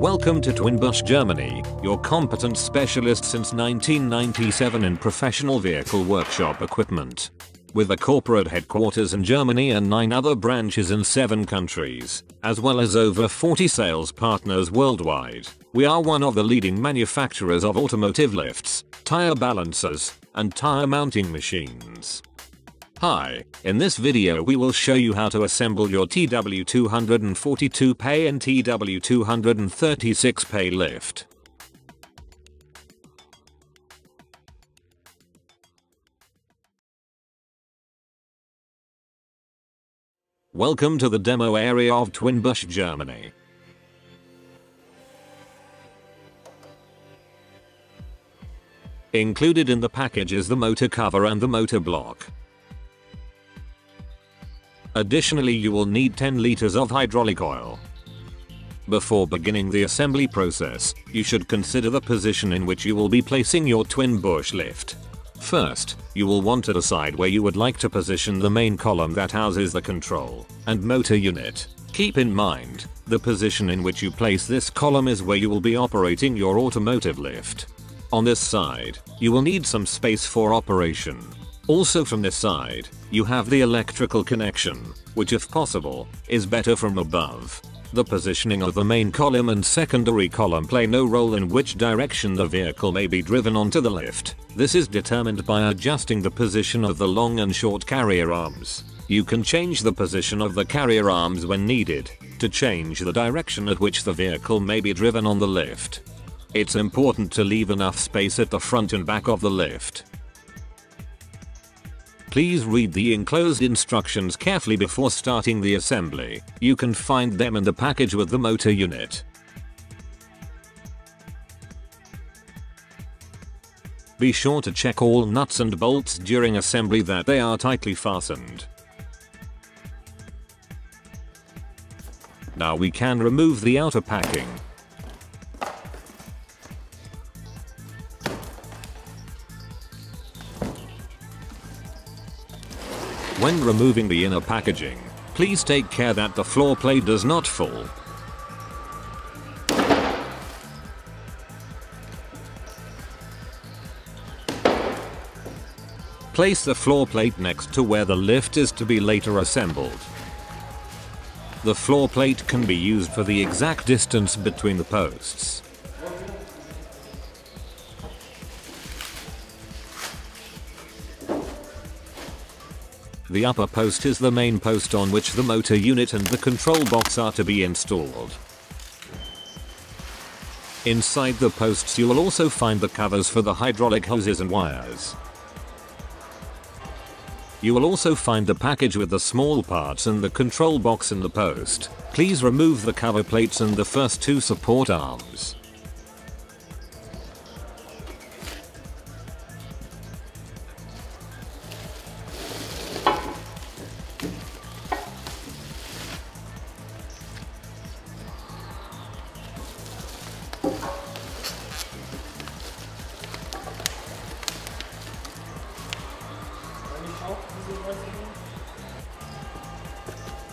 Welcome to Twinbush, Germany, your competent specialist since 1997 in professional vehicle workshop equipment. With a corporate headquarters in Germany and 9 other branches in 7 countries, as well as over 40 sales partners worldwide, we are one of the leading manufacturers of automotive lifts, tire balancers, and tire mounting machines. Hi, in this video we will show you how to assemble your TW242 pay and TW236 pay lift. Welcome to the demo area of Twinbush, Germany. Included in the package is the motor cover and the motor block. Additionally, you will need 10 liters of hydraulic oil. Before beginning the assembly process, you should consider the position in which you will be placing your Twinbush lift. First, you will want to decide where you would like to position the main column that houses the control and motor unit. Keep in mind, the position in which you place this column is where you will be operating your automotive lift. On this side, you will need some space for operation. Also from this side, you have the electrical connection, which if possible, is better from above. The positioning of the main column and secondary column play no role in which direction the vehicle may be driven onto the lift. This is determined by adjusting the position of the long and short carrier arms. You can change the position of the carrier arms when needed, to change the direction at which the vehicle may be driven on the lift. It's important to leave enough space at the front and back of the lift. Please read the enclosed instructions carefully before starting the assembly. You can find them in the package with the motor unit. Be sure to check all nuts and bolts during assembly that they are tightly fastened. Now we can remove the outer packing. When removing the inner packaging, please take care that the floor plate does not fall. Place the floor plate next to where the lift is to be later assembled. The floor plate can be used for the exact distance between the posts. The upper post is the main post on which the motor unit and the control box are to be installed. Inside the posts you will also find the covers for the hydraulic hoses and wires. You will also find the package with the small parts and the control box in the post. Please remove the cover plates and the first 2 support arms.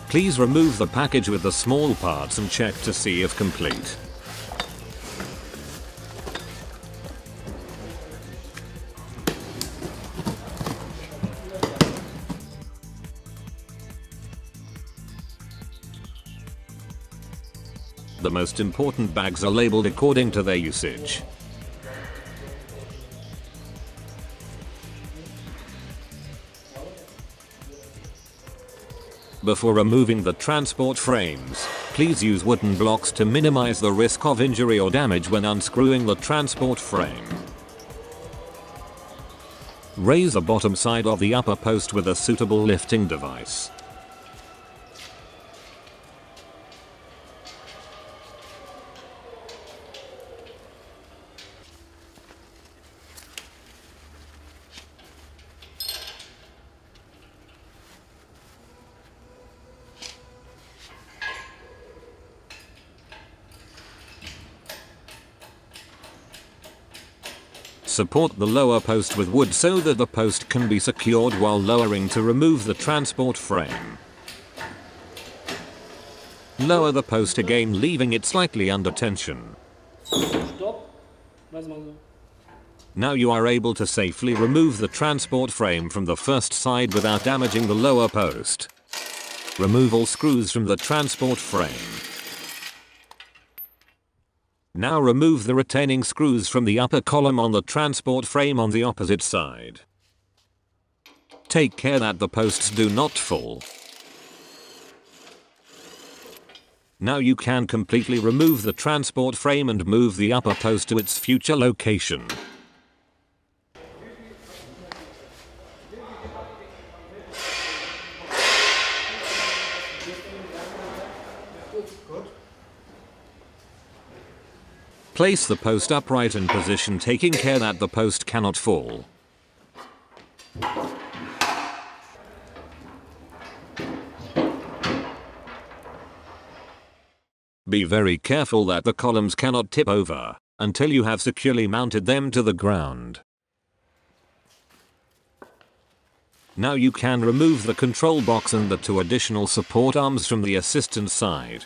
Please remove the package with the small parts and check to see if complete. The most important bags are labeled according to their usage. Before removing the transport frames, please use wooden blocks to minimize the risk of injury or damage when unscrewing the transport frame. Raise the bottom side of the upper post with a suitable lifting device. Support the lower post with wood so that the post can be secured while lowering to remove the transport frame. Lower the post again, leaving it slightly under tension. Stopp. Weitermachen so. Now you are able to safely remove the transport frame from the first side without damaging the lower post. Remove all screws from the transport frame. Now remove the retaining screws from the upper column on the transport frame on the opposite side. Take care that the posts do not fall. Now you can completely remove the transport frame and move the upper post to its future location. Place the post upright in position, taking care that the post cannot fall. Be very careful that the columns cannot tip over until you have securely mounted them to the ground. Now you can remove the control box and the 2 additional support arms from the assistance side.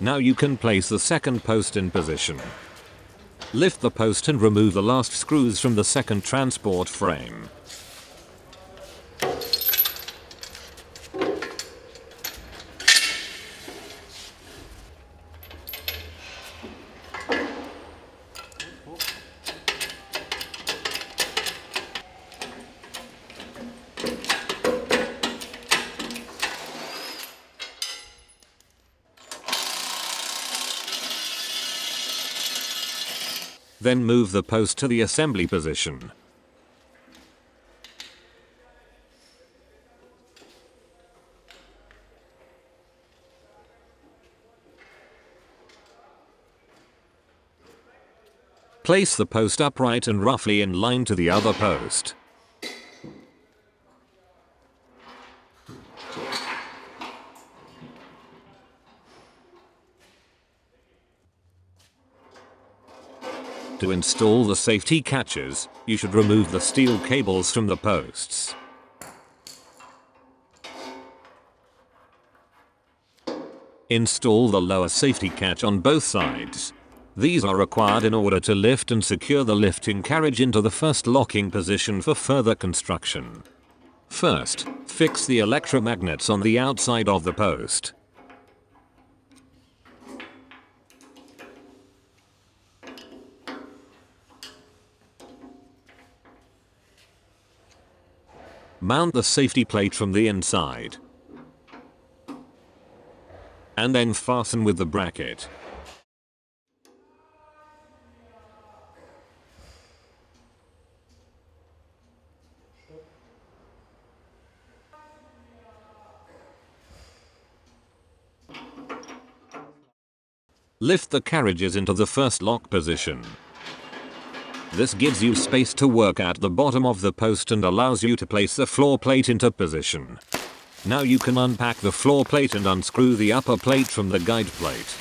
Now you can place the second post in position. Lift the post and remove the last screws from the second transport frame. Then move the post to the assembly position. Place the post upright and roughly in line to the other post. To install the safety catches, you should remove the steel cables from the posts. Install the lower safety catch on both sides. These are required in order to lift and secure the lifting carriage into the first locking position for further construction. First, fix the electromagnets on the outside of the post. Mount the safety plate from the inside. And then fasten with the bracket. Lift the carriages into the first lock position. This gives you space to work at the bottom of the post and allows you to place the floor plate into position. Now you can unpack the floor plate and unscrew the upper plate from the guide plate.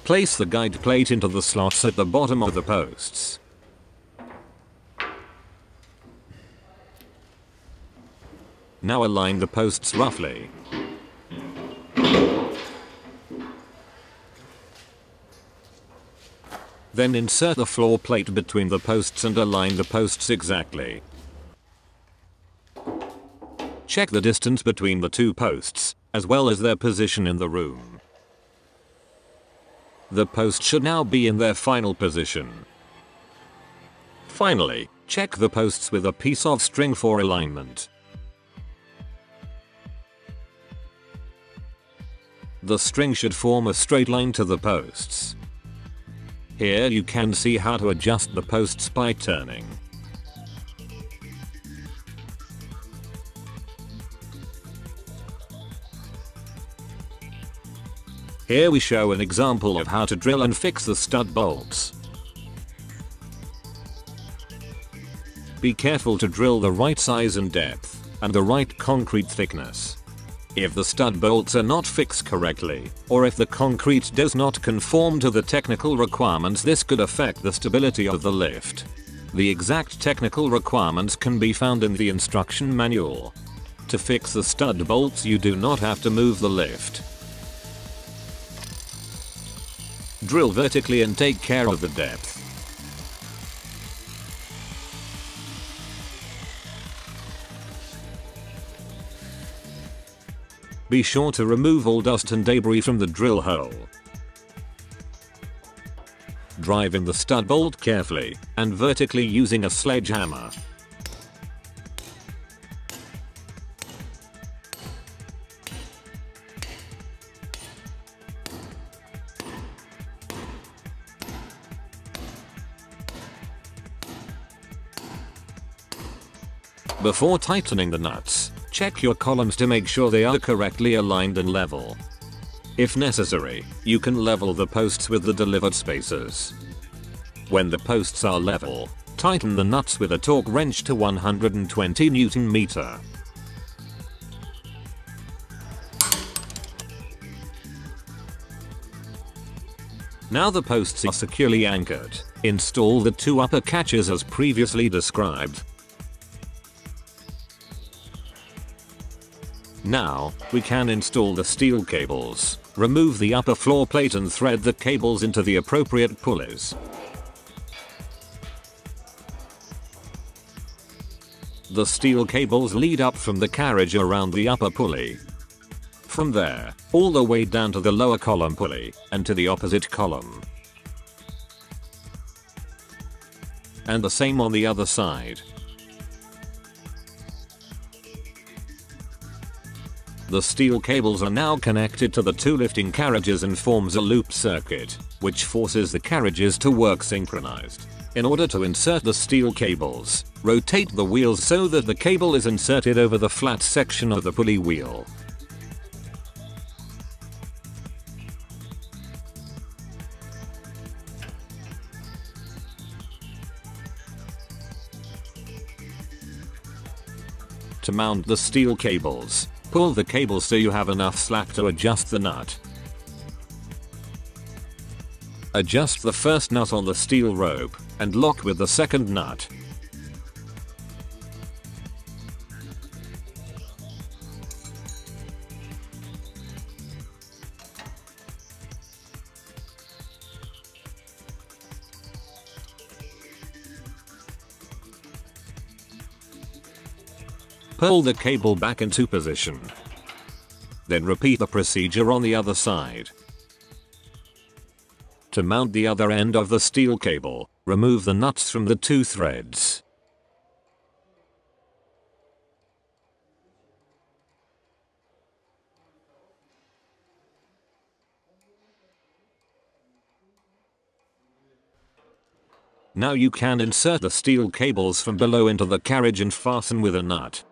Place the guide plate into the slots at the bottom of the posts. Now align the posts roughly. Then insert the floor plate between the posts and align the posts exactly. Check the distance between the 2 posts, as well as their position in the room. The post should now be in their final position. Finally, check the posts with a piece of string for alignment. The string should form a straight line to the posts. Here you can see how to adjust the posts by turning. Here we show an example of how to drill and fix the stud bolts. Be careful to drill the right size and depth, and the right concrete thickness. If the stud bolts are not fixed correctly, or if the concrete does not conform to the technical requirements, this could affect the stability of the lift. The exact technical requirements can be found in the instruction manual. To fix the stud bolts, you do not have to move the lift. Drill vertically and take care of the depth. Be sure to remove all dust and debris from the drill hole. Drive in the stud bolt carefully and vertically using a sledgehammer. Before tightening the nuts, check your columns to make sure they are correctly aligned and level. If necessary, you can level the posts with the delivered spacers. When the posts are level, tighten the nuts with a torque wrench to 120 Nm. Now the posts are securely anchored, install the two upper catches as previously described. Now, we can install the steel cables, remove the upper floor plate and thread the cables into the appropriate pulleys. The steel cables lead up from the carriage around the upper pulley. From there, all the way down to the lower column pulley, and to the opposite column. And the same on the other side. The steel cables are now connected to the two lifting carriages and forms a loop circuit, which forces the carriages to work synchronized. In order to insert the steel cables, rotate the wheels so that the cable is inserted over the flat section of the pulley wheel. To mount the steel cables, pull the cable so you have enough slack to adjust the nut. Adjust the first nut on the steel rope and lock with the second nut. Pull the cable back into position. Then repeat the procedure on the other side. To mount the other end of the steel cable, remove the nuts from the two threads. Now you can insert the steel cables from below into the carriage and fasten with a nut.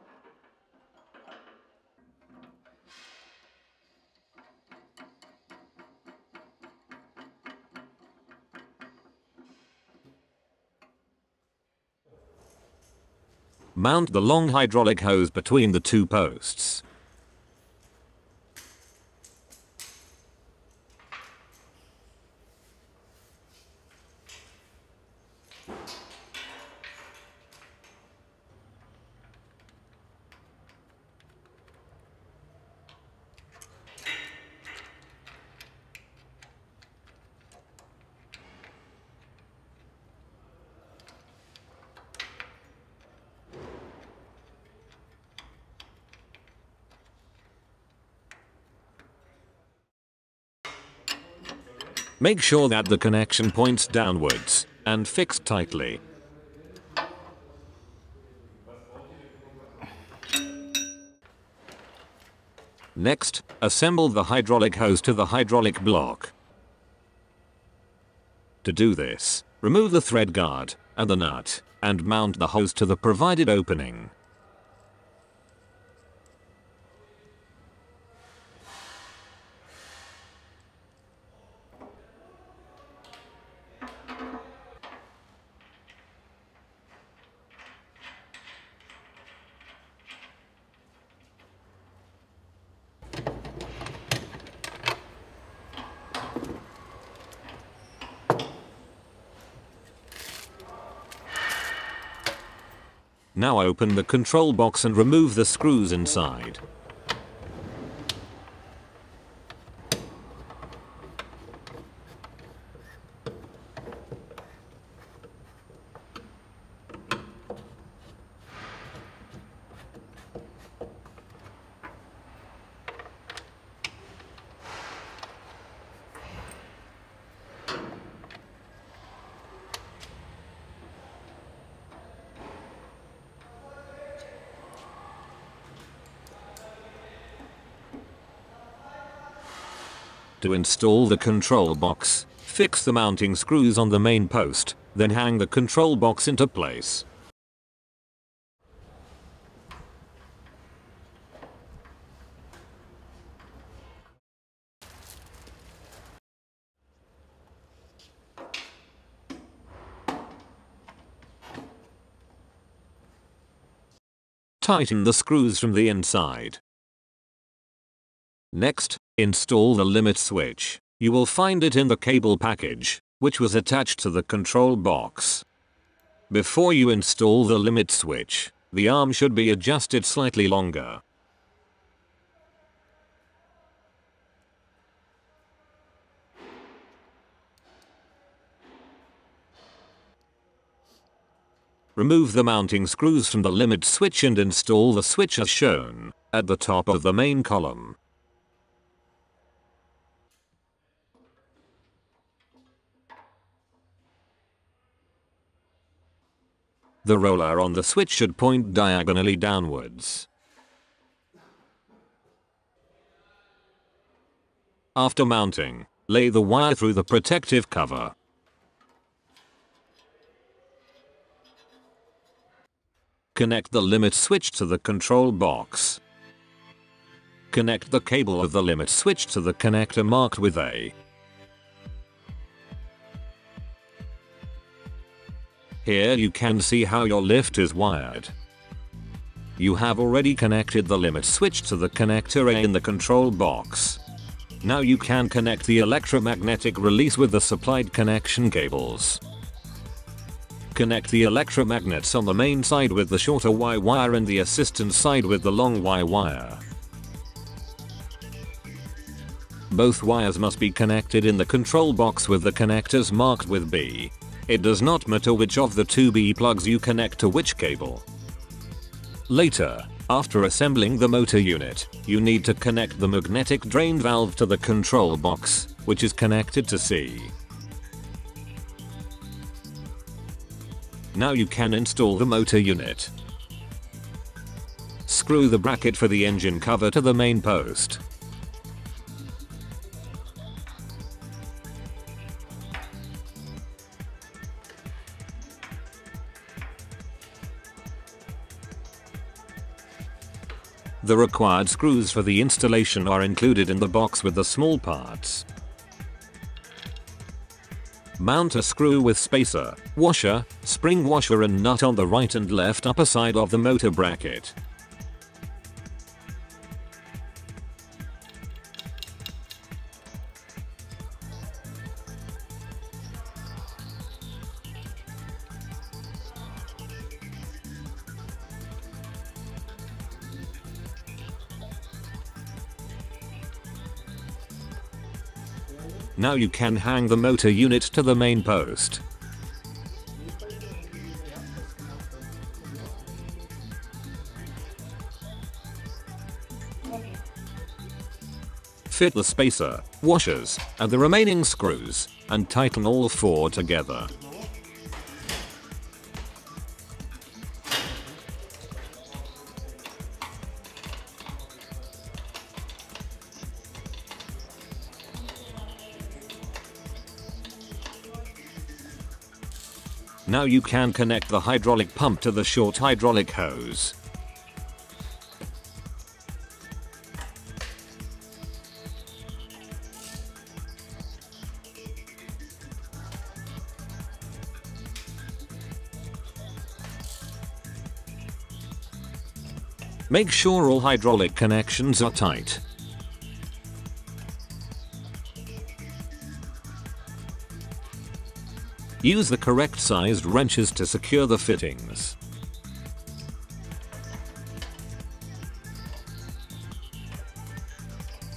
Mount the long hydraulic hose between the two posts. Make sure that the connection points downwards and fixed tightly. Next, assemble the hydraulic hose to the hydraulic block. To do this, remove the thread guard and the nut and mount the hose to the provided opening. Now open the control box and remove the screws inside. To install the control box, fix the mounting screws on the main post, then hang the control box into place. Tighten the screws from the inside. Next, install the limit switch. You will find it in the cable package, which was attached to the control box. Before you install the limit switch, the arm should be adjusted slightly longer. Remove the mounting screws from the limit switch and install the switch as shown, at the top of the main column. The roller on the switch should point diagonally downwards. After mounting, lay the wire through the protective cover. Connect the limit switch to the control box. Connect the cable of the limit switch to the connector marked with A. Here you can see how your lift is wired. You have already connected the limit switch to the connector A in the control box. Now you can connect the electromagnetic release with the supplied connection cables. Connect the electromagnets on the main side with the shorter Y wire and the assistance side with the long Y wire. Both wires must be connected in the control box with the connectors marked with B. It does not matter which of the two B plugs you connect to which cable. Later, after assembling the motor unit, you need to connect the magnetic drain valve to the control box, which is connected to C. Now you can install the motor unit. Screw the bracket for the engine cover to the main post. The required screws for the installation are included in the box with the small parts. Mount a screw with spacer, washer, spring washer and nut on the right and left upper side of the motor bracket. Now you can hang the motor unit to the main post. Fit the spacer, washers, and the remaining screws, and tighten all four together. Now you can connect the hydraulic pump to the short hydraulic hose. Make sure all hydraulic connections are tight. Use the correct sized wrenches to secure the fittings.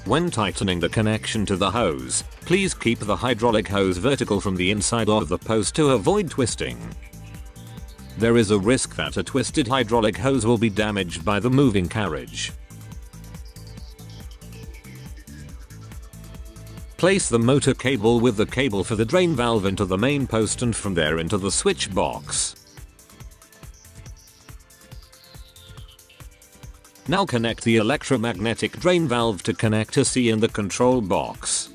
When tightening the connection to the hose, please keep the hydraulic hose vertical from the inside of the post to avoid twisting. There is a risk that a twisted hydraulic hose will be damaged by the moving carriage. Place the motor cable with the cable for the drain valve into the main post and from there into the switch box. Now connect the electromagnetic drain valve to connector C in the control box.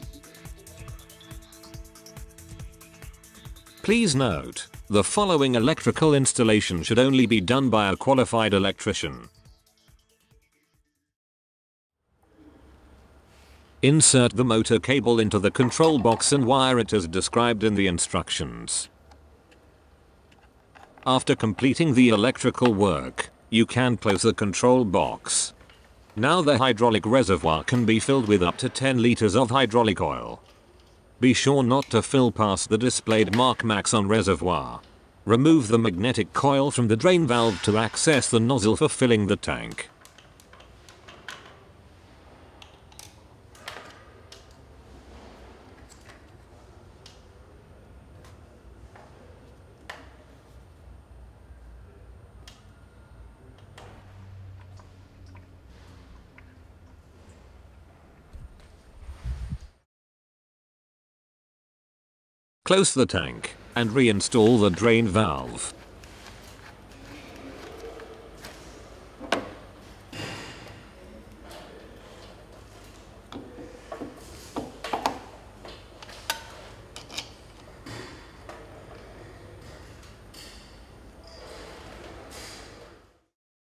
Please note, the following electrical installation should only be done by a qualified electrician. Insert the motor cable into the control box and wire it as described in the instructions. After completing the electrical work, you can close the control box. Now the hydraulic reservoir can be filled with up to 10 liters of hydraulic oil. Be sure not to fill past the displayed mark max on reservoir. Remove the magnetic coil from the drain valve to access the nozzle for filling the tank. Close the tank and reinstall the drain valve.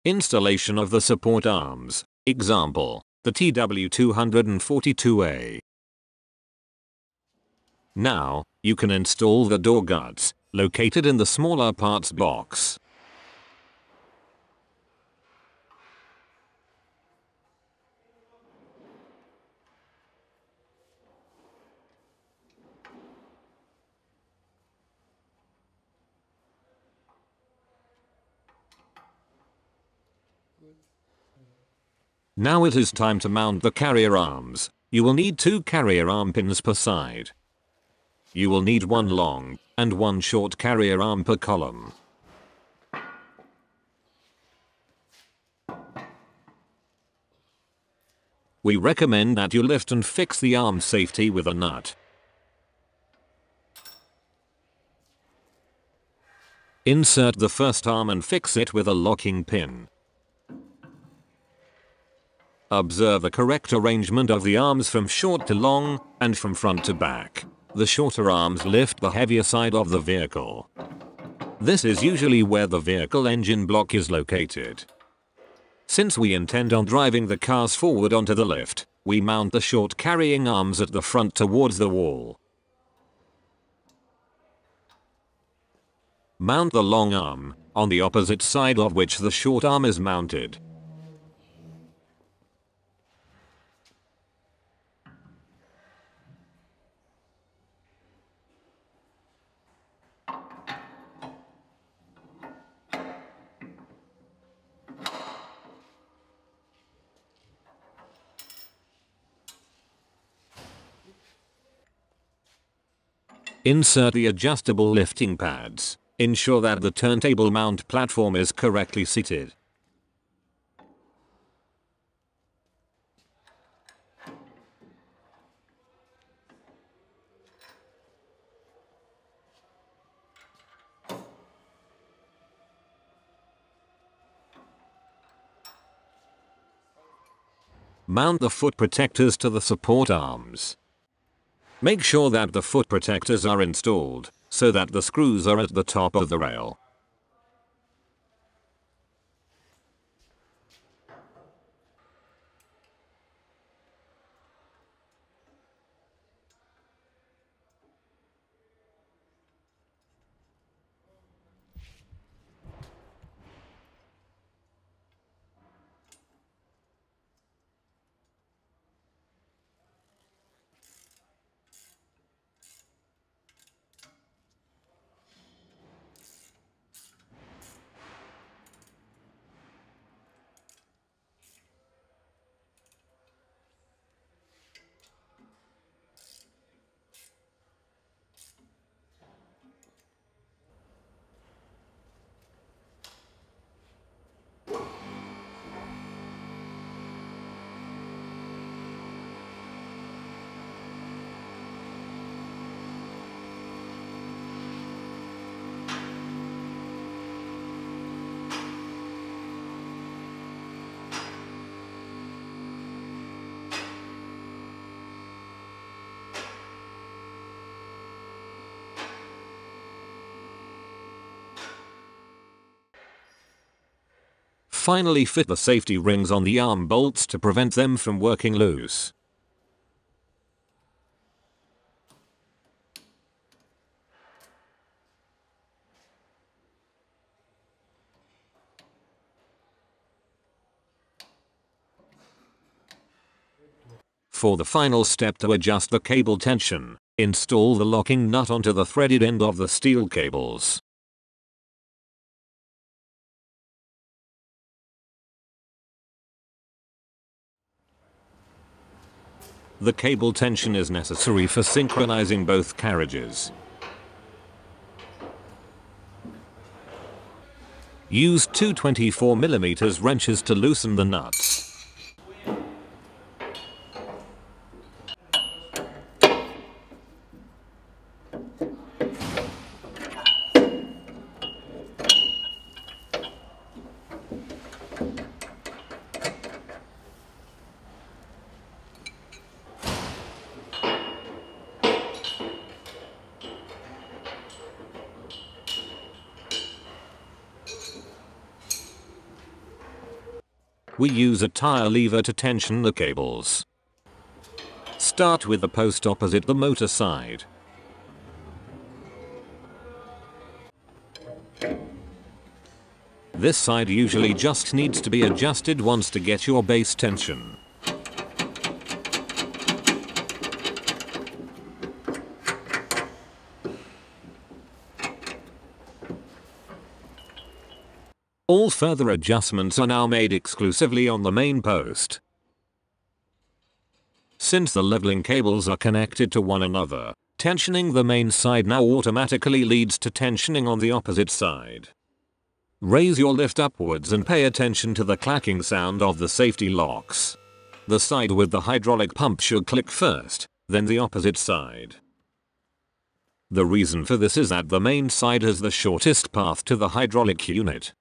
Installation of the support arms. Example, the TW242A. Now, you can install the door guts, located in the smaller parts box. Now it is time to mount the carrier arms. You will need 2 carrier arm pins per side. You will need 1 long and 1 short carrier arm per column. We recommend that you lift and fix the arm safety with a nut. Insert the first arm and fix it with a locking pin. Observe the correct arrangement of the arms from short to long and from front to back. The shorter arms lift the heavier side of the vehicle. This is usually where the vehicle engine block is located. Since we intend on driving the cars forward onto the lift, we mount the short carrying arms at the front towards the wall. Mount the long arm on the opposite side of which the short arm is mounted. Insert the adjustable lifting pads. Ensure that the turntable mount platform is correctly seated. Mount the foot protectors to the support arms. Make sure that the foot protectors are installed so that the screws are at the top of the rail. Finally, fit the safety rings on the arm bolts to prevent them from working loose. For the final step to adjust the cable tension, install the locking nut onto the threaded end of the steel cables. The cable tension is necessary for synchronizing both carriages. Use two 24mm wrenches to loosen the nuts. We use a tire lever to tension the cables. Start with the post opposite the motor side. This side usually just needs to be adjusted once to get your base tension. All further adjustments are now made exclusively on the main post. Since the leveling cables are connected to one another, tensioning the main side now automatically leads to tensioning on the opposite side. Raise your lift upwards and pay attention to the clacking sound of the safety locks. The side with the hydraulic pump should click first, then the opposite side. The reason for this is that the main side has the shortest path to the hydraulic unit.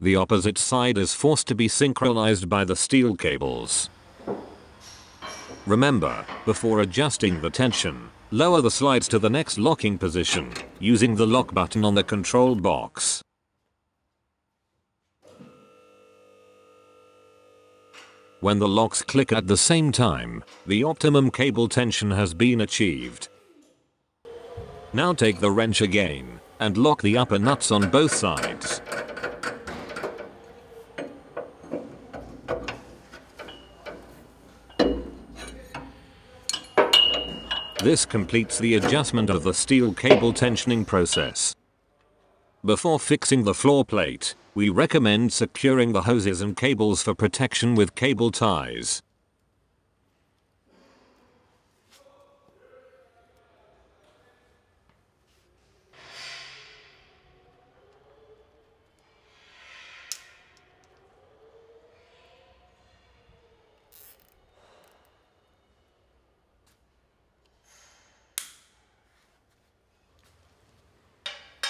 The opposite side is forced to be synchronized by the steel cables. Remember, before adjusting the tension, lower the slides to the next locking position, using the lock button on the control box. When the locks click at the same time, the optimum cable tension has been achieved. Now take the wrench again, and lock the upper nuts on both sides. This completes the adjustment of the steel cable tensioning process. Before fixing the floor plate, we recommend securing the hoses and cables for protection with cable ties.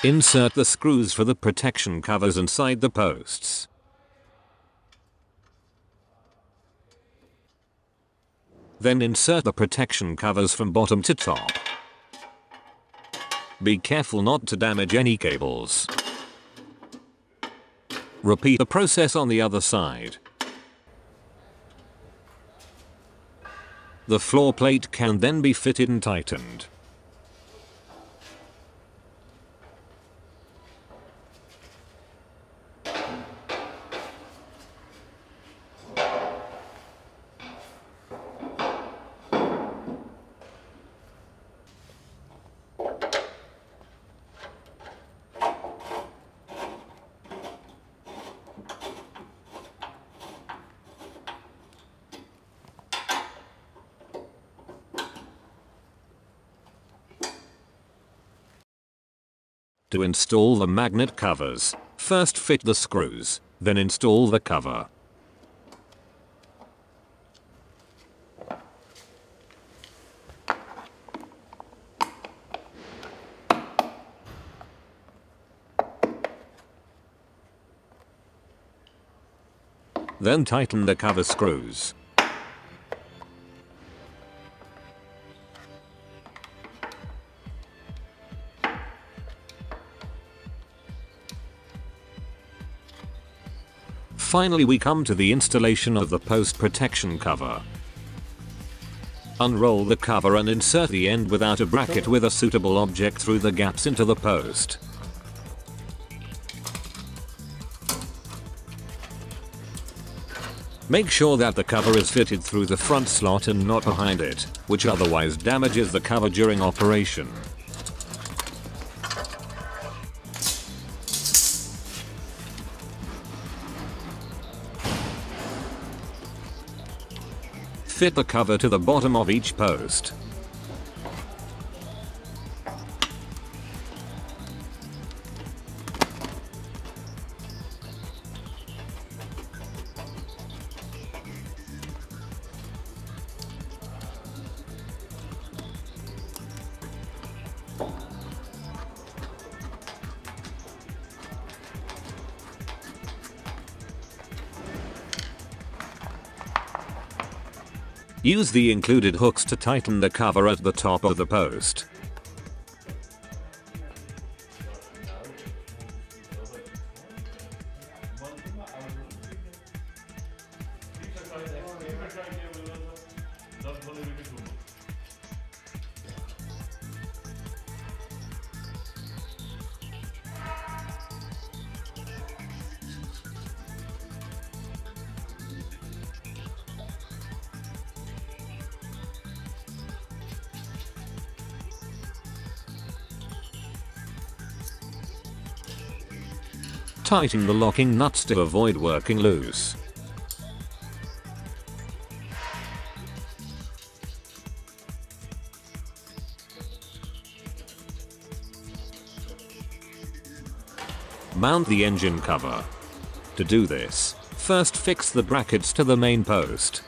Insert the screws for the protection covers inside the posts. Then insert the protection covers from bottom to top. Be careful not to damage any cables. Repeat the process on the other side. The floor plate can then be fitted and tightened. To install the magnet covers, first fit the screws, then install the cover. Then tighten the cover screws. Finally, we come to the installation of the post protection cover. Unroll the cover and insert the end without a bracket with a suitable object through the gaps into the post. Make sure that the cover is fitted through the front slot and not behind it, which otherwise damages the cover during operation. Fit the cover to the bottom of each post. Use the included hooks to tighten the cover at the top of the post. Tighten the locking nuts to avoid working loose. Mount the engine cover. To do this, first fix the brackets to the main post.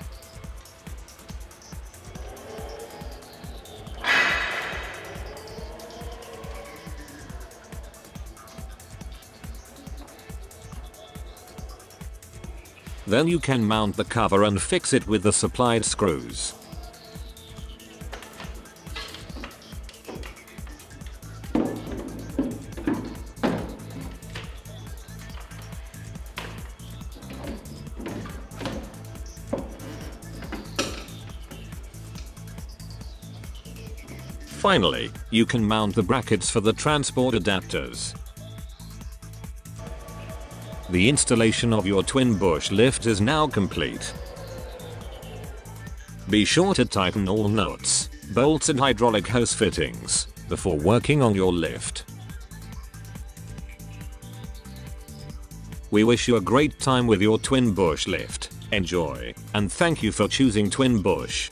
Then you can mount the cover and fix it with the supplied screws. Finally, you can mount the brackets for the transport adapters. The installation of your twin bush lift is now complete. Be sure to tighten all nuts, bolts and hydraulic hose fittings before working on your lift. We wish you a great time with your twin bush lift. Enjoy, and thank you for choosing Twin Bush.